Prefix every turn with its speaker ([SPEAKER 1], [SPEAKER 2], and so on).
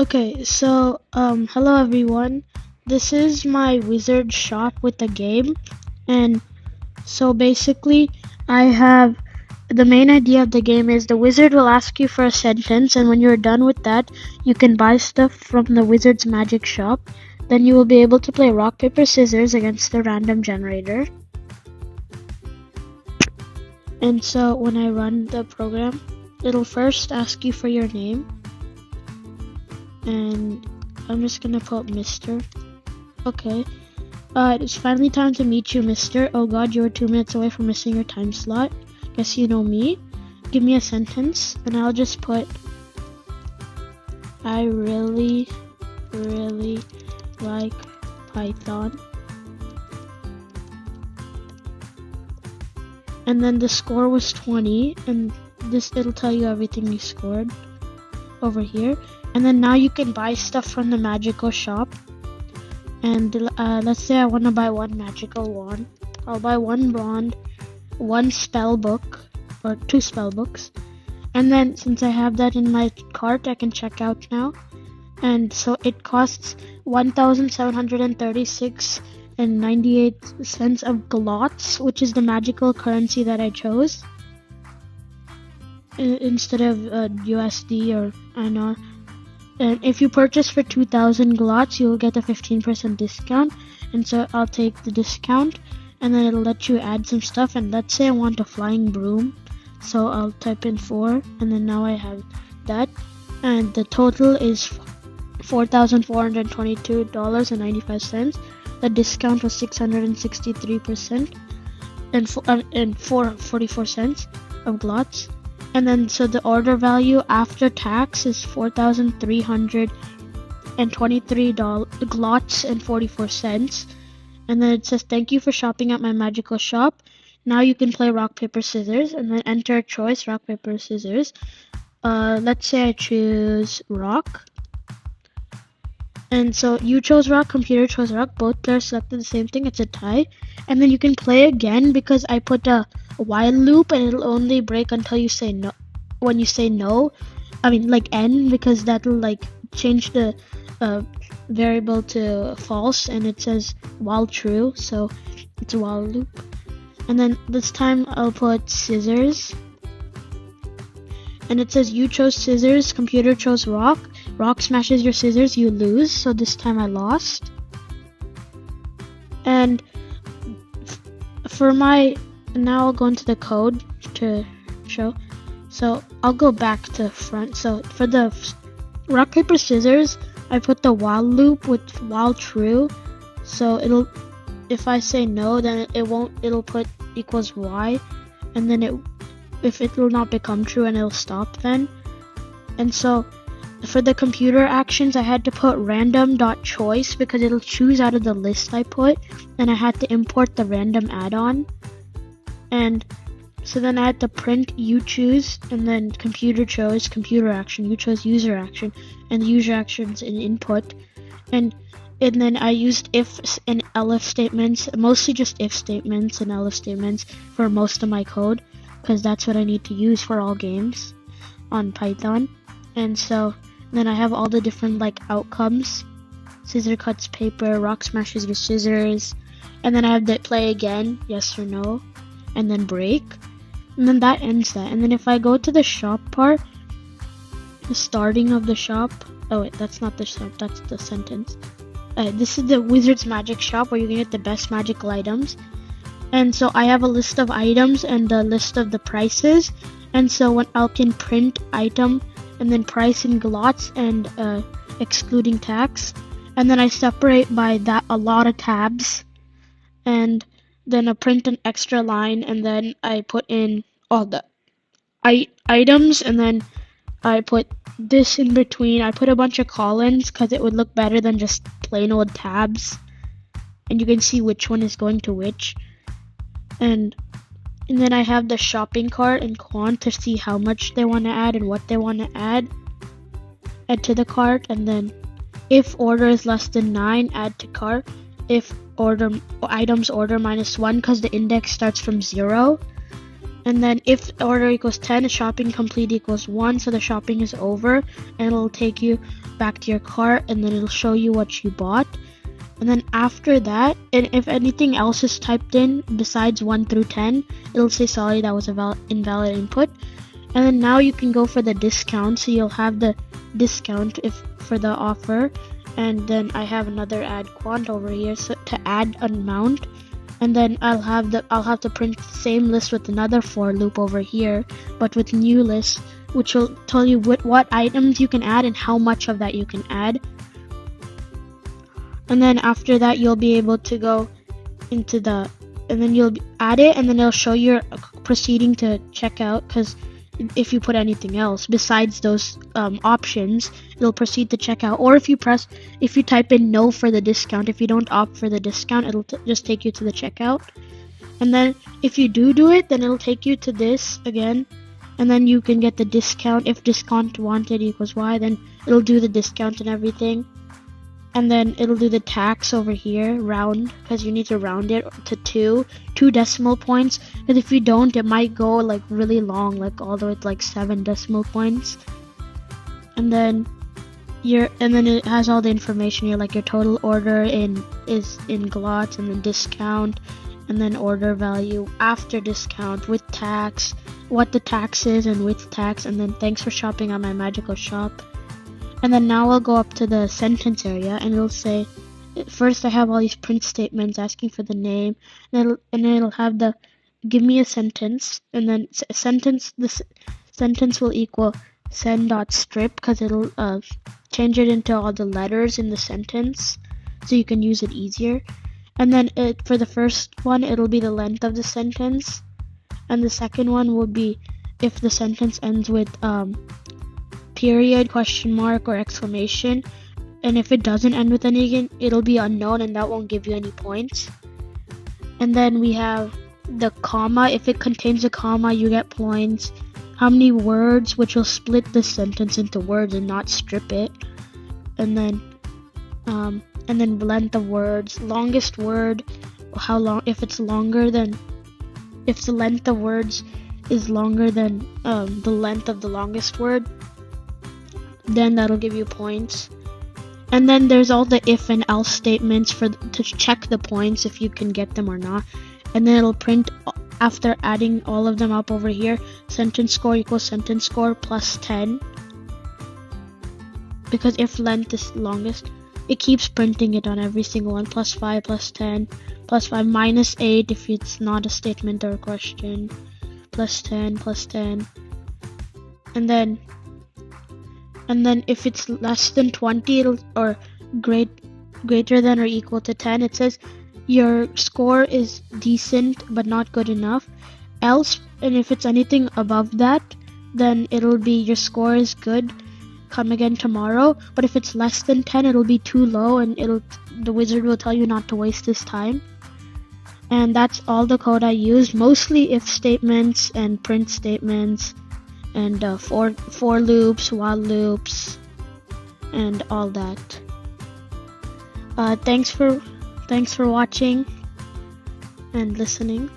[SPEAKER 1] Okay, so hello everyone. This is my wizard shop with the game, and so basically I have the main idea of the game is the wizard will ask you for a sentence, and when you're done with that, you can buy stuff from the wizard's magic shop. Then you will be able to play rock paper scissors against the random generator. And so when I run the program, it'll first ask you for your name, and I'm just gonna put Mr. Okay. It's finally time to meet you, mister. Oh god, you were 2 minutes away from missing your time slot. Guess you know me. Give me a sentence, and I'll just put, I really like Python. And then the score was 20, and it'll tell you everything you scored over here. And then now you can buy stuff from the magical shop. And let's say I want to buy one magical wand. I'll buy one wand, one spell book, or 2 spell books. And then since I have that in my cart, I can check out now. And so it costs 1,736 and 98 cents of glots, which is the magical currency that I chose. Instead of USD or INR. And if you purchase for 2,000 glots, you'll get a 15% discount. And so I'll take the discount, and then it'll let you add some stuff. And let's say I want a flying broom, so I'll type in 4, and then now I have that. And the total is $4,422.95. The discount was 663%, and 44 cents of glots. And then so the order value after tax is $4,323 glots and 44 cents. And then it says, thank you for shopping at my magical shop. Now you can play rock, paper, scissors, and then enter a choice, rock, paper, scissors. Let's say I choose rock. And so you chose rock, computer chose rock, both players selected the same thing, it's a tie. And then you can play again because I put a while loop, and it'll only break until you say no. When you say no, I mean like N, because that'll like change the variable to false, and it says while true, so it's a while loop. And then this time I'll put scissors, and it says you chose scissors, computer chose rock. Rock smashes your scissors, you lose, so this time I lost. And for my, now I'll go into the code to show. So I'll go back to front. So for the rock, paper, scissors, I put the while loop with while true. So it'll, if I say no, then it'll put equals Y, and then if it will not become true, and it'll stop then. And so for the computer actions, I had to put random.choice because it'll choose out of the list I put, and I had to import the random add-on. And so then I had to print you choose, and then computer chose computer action, you chose user action, and the user action's in input. And then I used if and elif statements, mostly just if statements and elif statements for most of my code, because that's what I need to use for all games on Python. And so then I have all the different like outcomes. Scissor cuts paper, rock smashes your scissors, and then I have the play again, yes or no, and then break. And then that ends that. And then if I go to the shop part, the starting of the shop, oh wait, that's not the shop, that's the sentence. This is the Wizard's Magic Shop where you can get the best magical items. And so I have a list of items and a list of the prices. And so when I can print item and then price in glots and excluding tax. And then I separate by that a lot of tabs. And then I print an extra line, and then I put in all the items, and then I put this in between. I put a bunch of columns because it would look better than just plain old tabs. And you can see which one is going to which. And then I have the shopping cart and quant to see how much they want to add and what they want to add to the cart. And then if order is less than 9, add to cart. If items order -1, because the index starts from 0. And then if order equals 10, shopping complete equals 1, so the shopping is over, and it'll take you back to your cart, and then it'll show you what you bought. And then after that, and if anything else is typed in besides 1 through 10, it'll say sorry, that was a invalid input. And then now you can go for the discount, so you'll have the discount if for the offer. And then I have another add quant over here, so to add amount. And then I'll have to print the same list with another for loop over here, but with new list, which will tell you what items you can add and how much of that you can add. And then after that, you'll be able to go into and then you'll add it, and then it'll show you're proceeding to checkout, because if you put anything else besides those options, it'll proceed to checkout. Or if you type in no for the discount, if you don't opt for the discount, it'll just take you to the checkout. And then if you do it, then it'll take you to this again, and then you can get the discount. If discount wanted equals Y, then it'll do the discount and everything. And then it'll do the tax over here, round, because you need to round it to 2 decimal points, because if you don't, it might go like really long, like all the way to like 7 decimal points. And then it has all the information here, like your total order is in glots, and then discount, and then order value after discount with tax, what the tax is and with tax, and then thanks for shopping at my magical shop. And then now I'll go up to the sentence area, and it'll say, first I have all these print statements asking for the name, and then it'll have the give me a sentence, and then the sentence will equal send.strip, because it'll change it into all the letters in the sentence, so you can use it easier. And then for the first one, it'll be the length of the sentence, and the second one will be if the sentence ends with period, question mark, or exclamation, and if it doesn't end with anything, it'll be unknown, and that won't give you any points. And then we have the comma. If it contains a comma, you get points. How many words, which will split the sentence into words and not strip it. And then length of words, longest word, how long, if the length of words is longer than the length of the longest word, then that'll give you points. And then there's all the if and else statements to check the points if you can get them or not. And then it'll print after adding all of them up over here, sentence score equals sentence score plus 10, because if length is longest, it keeps printing it on every single one, plus 5, plus 10, plus 5, minus 8 if it's not a statement or a question, plus 10, plus 10. And then if it's less than 20 or greater than or equal to 10, it says your score is decent but not good enough. Else, and if it's anything above that, then it'll be your score is good, come again tomorrow. But if it's less than 10, it'll be too low, and the wizard will tell you not to waste this time. And that's all the code I used, mostly if statements and print statements, and for loops, while loops, and all that. Thanks for watching and listening.